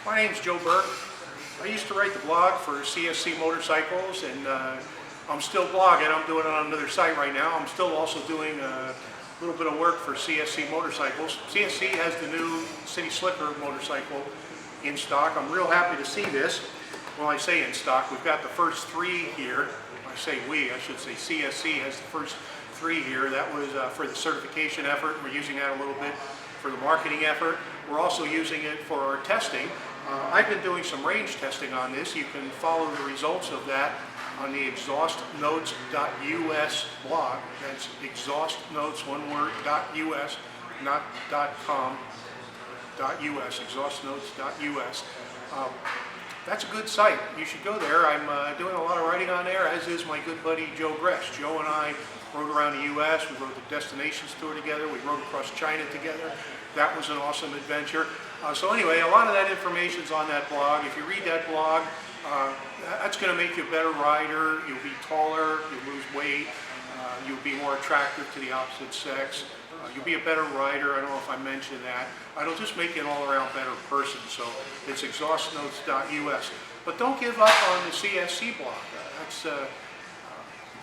My name's Joe Burke. I used to write the blog for CSC Motorcycles, and I'm still blogging. I'm doing it on another site right now. I'm still also doing a little bit of work for CSC Motorcycles. CSC has the new City Slicker motorcycle in stock. I'm real happy to see this. Well, I say in stock, we've got the first three here. I say we, I should say CSC has the first three here. That was for the certification effort. We're using that a little bit for the marketing effort. We're also using it for our testing. I've been doing some range testing on this. You can follow the results of that on the ExhaustNotes.us blog. That's ExhaustNotes, one word, .us, not .com, .us, ExhaustNotes.us. That's a good site. You should go there. I'm doing a lot of writing on there, as is my good buddy Joe Gress. Joe and I rode around the U.S. We rode the Destinations Tour together. We rode across China together. That was an awesome adventure. So anyway, a lot of that information's on that blog. If you read that blog, that's going to make you a better rider. You'll be taller, you'll lose weight, you'll be more attractive to the opposite sex. You'll be a better rider. I don't know if I mentioned that. It'll just make you an all-around better person. So it's ExhaustNotes.us. But don't give up on the CSC blog. That's a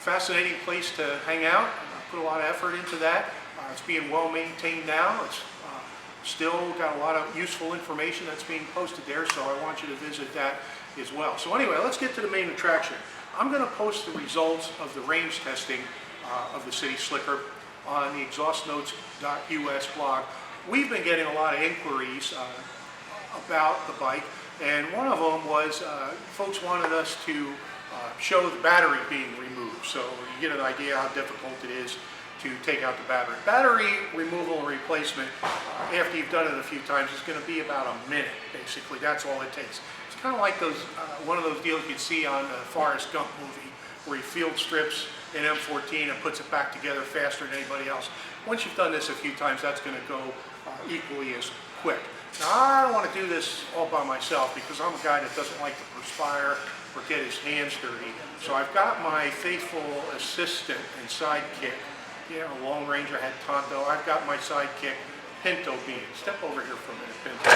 fascinating place to hang out. I put a lot of effort into that. It's being well maintained now. It's still got a lot of useful information that's being posted there, so I want you to visit that as well. So anyway, let's get to the main attraction. I'm going to post the results of the range testing of the City Slicker on the ExhaustNotes.us blog. We've been getting a lot of inquiries about the bike, and one of them was folks wanted us to show the battery being removed, so you get an idea how difficult it is to take out the battery. Battery removal and replacement, after you've done it a few times, is going to be about a minute, basically. That's all it takes. It's kind of like those one of those deals you'd see on the Forrest Gump movie, where he field strips an M14 and puts it back together faster than anybody else. Once you've done this a few times, that's going to go equally as quick. Now, I don't want to do this all by myself because I'm a guy that doesn't like to perspire or get his hands dirty. So I've got my faithful assistant and sidekick. Yeah, a Lone Ranger had Tonto. I've got my sidekick, Pinto Bean. Step over here for a minute, Pinto.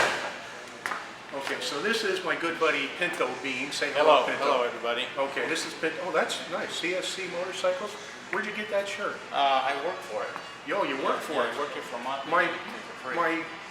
Okay, so this is my good buddy, Pinto Bean. Say hello, Pinto. Hello, everybody. Okay, this is Pinto. Oh, that's nice. CSC Motorcycles. Where'd you get that shirt? I work for it. Yo, you work for it. I work here for a month. My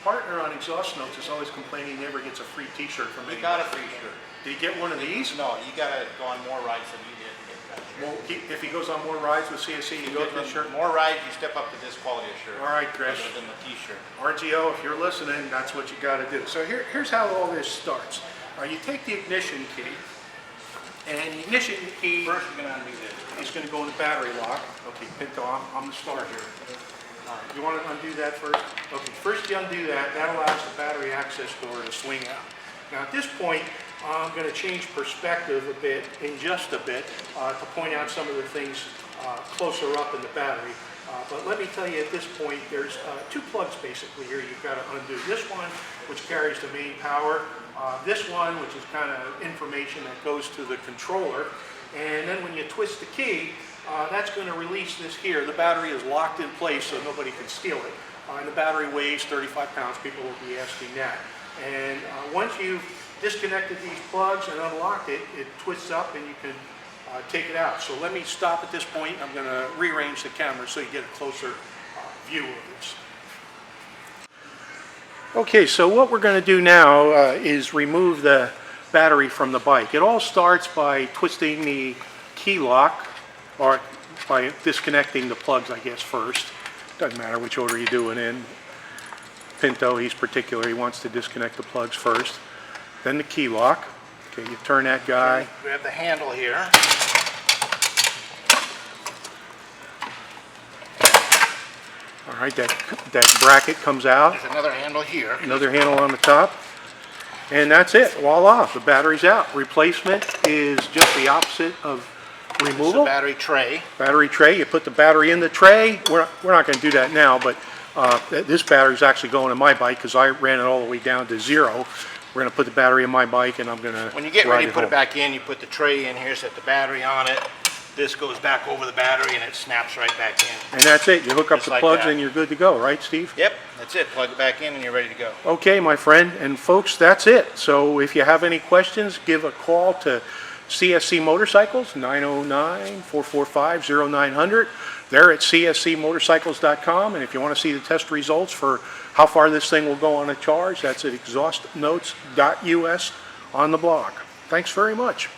partner on Exhaust Notes is always complaining he never gets a free T-shirt from me. He got a free shirt. Did he get one of these? No, you got to go on more rides than you did to get that shirt. Well, if he goes on more rides with CSC, he gets this shirt? More rides, you step up to this quality of shirt. All right, Chris. Other than the T-shirt. RGO, if you're listening, that's what you got to do. So here's how all this starts. You take the ignition key, and the ignition key First, you're going to undo this. is going to go in the battery lock. Okay, Pinto, I'm the star here. You want to undo that first? Okay, first you undo that. That allows the battery access door to swing out. Now at this point, I'm going to change perspective a bit, in just a bit, to point out some of the things closer up in the battery. But let me tell you at this point, there's two plugs basically here you've got to undo. This one, which carries the main power. This one, which is kind of information that goes to the controller. And then when you twist the key, that's going to release this here. The battery is locked in place so nobody can steal it. And the battery weighs 35 pounds. People will be asking that. And once you've disconnected these plugs and unlocked it, it twists up and you can take it out. So let me stop at this point. I'm going to rearrange the camera so you get a closer view of this. Okay, so what we're going to do now is remove the battery from the bike. It all starts by twisting the key lock, or by disconnecting the plugs, I guess, first. Doesn't matter which order you do it in. Pinto, he's particular. He wants to disconnect the plugs first. Then the key lock. Okay, you turn that guy. Okay, grab the handle here. All right, that bracket comes out. There's another handle here. Another handle on the top. And that's it. Voila, the battery's out. Replacement is just the opposite of removal. It's a battery tray. Battery tray. You put the battery in the tray. We're not going to do that now, but this battery's actually going in my bike because I ran it all the way down to 0. We're going to put the battery in my bike, and I'm going to When you get ready to put it back in, you put the tray in here, set the battery on it, This goes back over the battery and it snaps right back in. And that's it. You hook up Just the like plugs that. and you're good to go, right, Steve? Yep, that's it. Plug it back in and you're ready to go. Okay, my friend. And folks, that's it. So if you have any questions, give a call to CSC Motorcycles, 909-445-0900. They're at cscmotorcycles.com. And if you want to see the test results for how far this thing will go on a charge, that's at ExhaustNotes.us on the blog. Thanks very much.